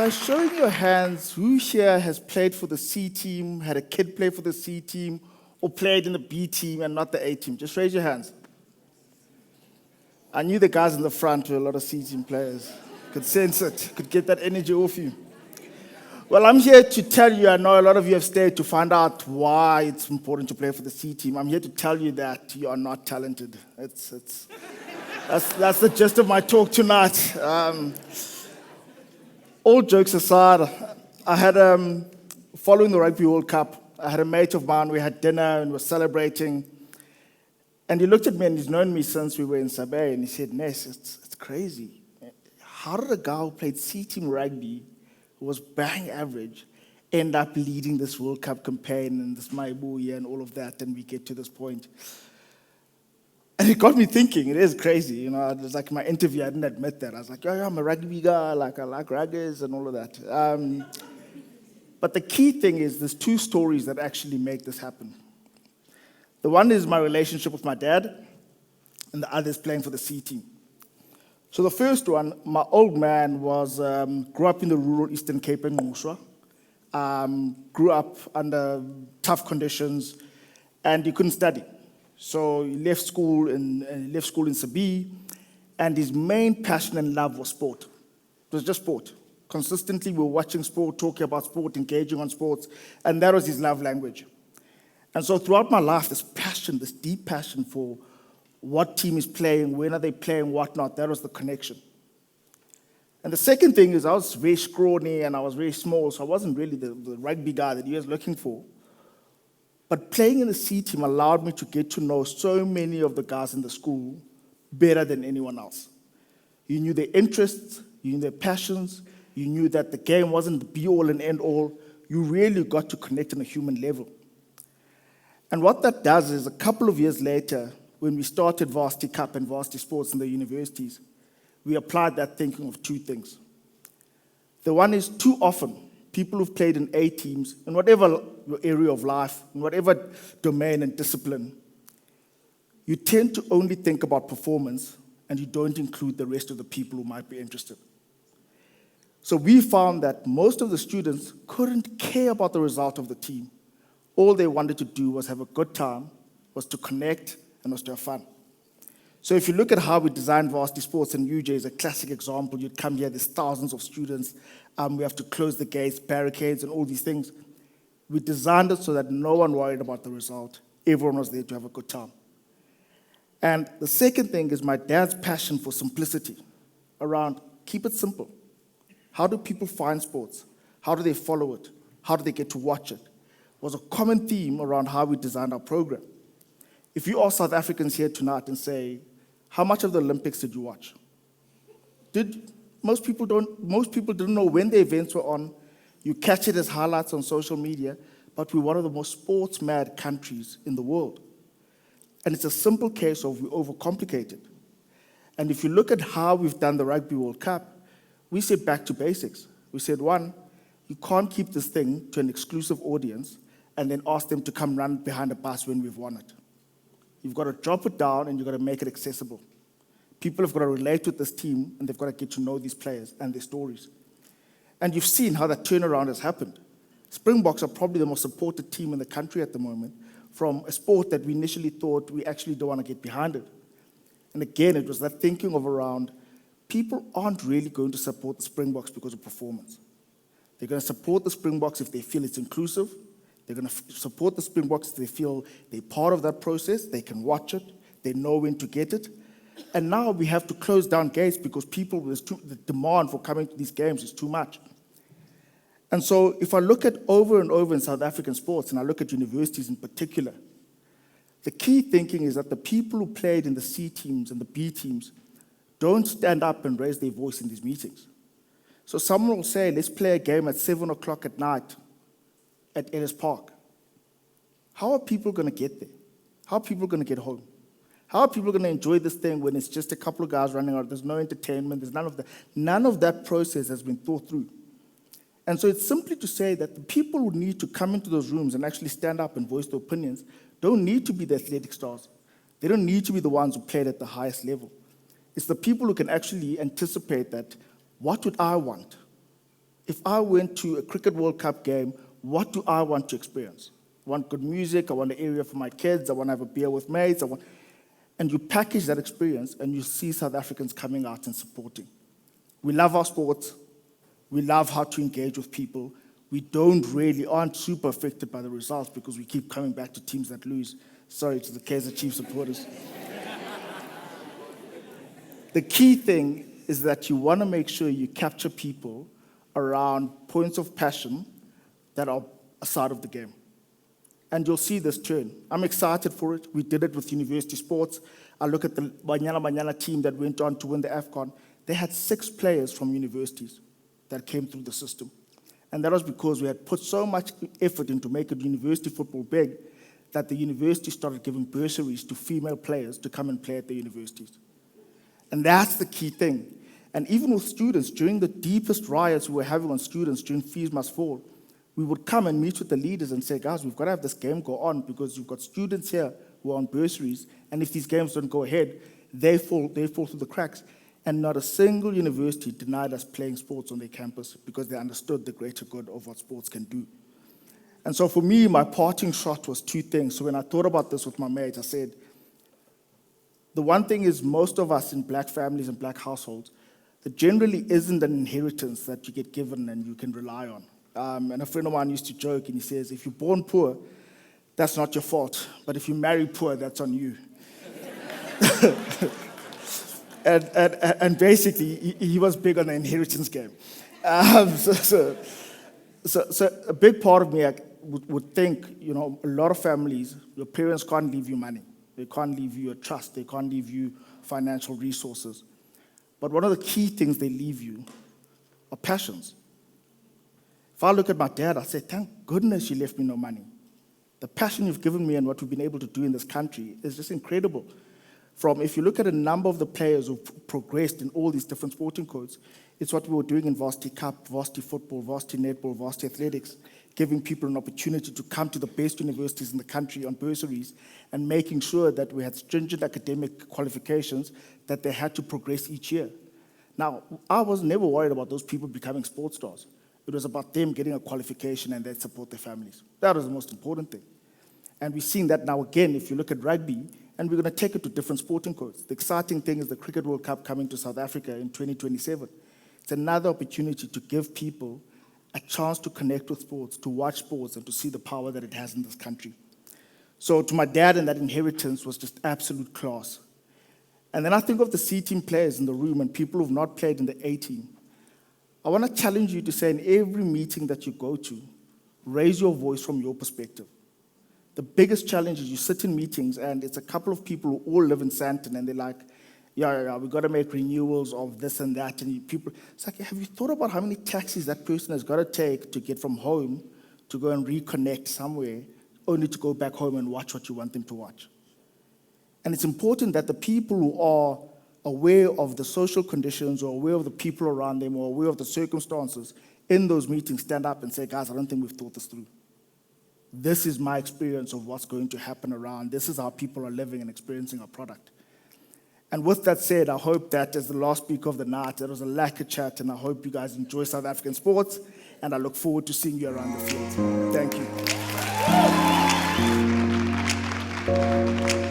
By showing your hands, who here has played for the C team, had a kid play for the C team, or played in the B team and not the A team? Just raise your hands. I knew the guys in the front were a lot of C team players. Could sense it, could get that energy off you. Well, I'm here to tell you, I know a lot of you have stayed to find out why it's important to play for the C team. I'm here to tell you that you are not talented. That's the gist of my talk tonight. All jokes aside, I had, following the Rugby World Cup, I had a mate of mine, we had dinner and were celebrating. And he looked at me, and he's known me since we were in Sabay, and he said, Ness, it's crazy. How did a guy who played C-team rugby, who was bang average, end up leading this World Cup campaign and this Maibuya and all of that, and we get to this point? And it got me thinking. It is crazy, you know. It was like my interview, I didn't admit that. I was like, yeah, I'm a rugby guy, like I like ruggies and all of that. But the key thing is there's two stories that actually make this happen. The one is my relationship with my dad, and the other is playing for the C team. So the first one, my old man grew up in the rural Eastern Cape in Muswa, grew up under tough conditions, and he couldn't study. So he left school in Sabi, and his main passion and love was sport. It was just sport. Consistently, we were watching sport, talking about sport, engaging on sports, and that was his love language. And so throughout my life, this passion, this deep passion for what team is playing, when are they playing, whatnot, that was the connection. And the second thing is I was very scrawny and I was very small, so I wasn't really the rugby guy that he was looking for. But playing in the C team allowed me to get to know so many of the guys in the school better than anyone else. You knew their interests, you knew their passions, you knew that the game wasn't the be-all and end-all. You really got to connect on a human level. And what that does is a couple of years later, when we started Varsity Cup and Varsity Sports in the universities, we applied that thinking of two things. The one is too often, people who've played in A teams, in whatever your area of life, in whatever domain and discipline, you tend to only think about performance and you don't include the rest of the people who might be interested. So we found that most of the students couldn't care about the result of the team. All they wanted to do was have a good time, was to connect, and was to have fun. So if you look at how we designed Varsity Sports, and UJ is a classic example, you'd come here, there's thousands of students, we have to close the gates, barricades, and all these things. We designed it so that no one worried about the result. Everyone was there to have a good time. And the second thing is my dad's passion for simplicity, around keep it simple. How do people find sports? How do they follow it? How do they get to watch it? Was a common theme around how we designed our program. If you ask South Africans here tonight and say, how much of the Olympics did you watch? Most people didn't know when the events were on. You catch it as highlights on social media, but we're one of the most sports-mad countries in the world. And it's a simple case of we overcomplicate it. And if you look at how we've done the Rugby World Cup, we said back to basics. We said, one, you can't keep this thing to an exclusive audience and then ask them to come run behind a bus when we've won it. You've got to drop it down and you've got to make it accessible. People have got to relate with this team and they've got to get to know these players and their stories. And you've seen how that turnaround has happened. Springboks are probably the most supported team in the country at the moment, from a sport that we initially thought we actually don't want to get behind it. And again, it was that thinking of around, people aren't really going to support the Springboks because of performance. They're going to support the Springboks if they feel it's inclusive. They're going to support the Springboks if they feel they're part of that process, they can watch it, they know when to get it. And now we have to close down gates because the demand for coming to these games is too much. And so if I look at over and over in South African sports, and I look at universities in particular, the key thinking is that the people who played in the C teams and the B teams don't stand up and raise their voice in these meetings. So someone will say, let's play a game at 7 o'clock at night at Ellis Park. How are people going to get there? How are people going to get home? How are people going to enjoy this thing when it's just a couple of guys running out? There's no entertainment. There's none of that. None of that process has been thought through. And so it's simply to say that the people who need to come into those rooms and actually stand up and voice their opinions don't need to be the athletic stars. They don't need to be the ones who played at the highest level. It's the people who can actually anticipate that, what would I want? If I went to a Cricket World Cup game, what do I want to experience? I want good music, I want an area for my kids, I want to have a beer with mates, and you package that experience and you see South Africans coming out and supporting. We love our sports, we love how to engage with people. We aren't super affected by the results because we keep coming back to teams that lose. Sorry to the Kaizer Chiefs supporters. The key thing is that you want to make sure you capture people around points of passion that are aside of the game. And you'll see this turn. I'm excited for it. We did it with University Sports. I look at the Banyana team that went on to win the AFCON. They had 6 players from universities that came through the system. And that was because we had put so much effort into making university football big that the university started giving bursaries to female players to come and play at the universities. And that's the key thing. And even with students, during the deepest riots we were having on students during Fees Must Fall, we would come and meet with the leaders and say, guys, we've got to have this game go on because you've got students here who are on bursaries, and if these games don't go ahead, they fall through the cracks. And not a single university denied us playing sports on their campus because they understood the greater good of what sports can do. And so for me, my parting shot was 2 things. So when I thought about this with my mates, I said, the one thing is most of us in black families and black households, there generally isn't an inheritance that you get given and you can rely on. And a friend of mine used to joke, and he says, if you're born poor, that's not your fault. But if you marry poor, that's on you. and basically, he was big on the inheritance game. So a big part of me would think, a lot of families, your parents can't leave you money. They can't leave you a trust. They can't leave you financial resources. But one of the key things they leave you are passions. If I look at my dad, I say, thank goodness you left me no money. The passion you've given me and what we've been able to do in this country is just incredible. If you look at a number of the players who've progressed in all these different sporting codes, it's what we were doing in Varsity Cup, Varsity Football, Varsity Netball, Varsity Athletics, giving people an opportunity to come to the best universities in the country on bursaries and making sure that we had stringent academic qualifications that they had to progress each year. Now, I was never worried about those people becoming sports stars. It was about them getting a qualification and they'd support their families. That was the most important thing. And we're seeing that now again if you look at rugby, and we're going to take it to different sporting codes. The exciting thing is the Cricket World Cup coming to South Africa in 2027. It's another opportunity to give people a chance to connect with sports, to watch sports, and to see the power that it has in this country. So to my dad, and that inheritance was just absolute class. And then I think of the C team players in the room and people who've not played in the A team. I want to challenge you to say in every meeting that you go to, raise your voice from your perspective. The biggest challenge is you sit in meetings and it's a couple of people who all live in Sandton and they're like, yeah, we've got to make renewals of this and that. And it's like, have you thought about how many taxis that person has got to take to get from home to go and reconnect somewhere, only to go back home and watch what you want them to watch? And it's important that the people who are aware of the social conditions or aware of the people around them or aware of the circumstances in those meetings stand up and say, guys, I don't think we've thought this through. This is my experience of what's going to happen around. This is how people are living and experiencing our product. And with that said, I hope that as the last speaker of the night, there was a lacquer chat, and I hope you guys enjoy South African sports, and I look forward to seeing you around the field. Thank you.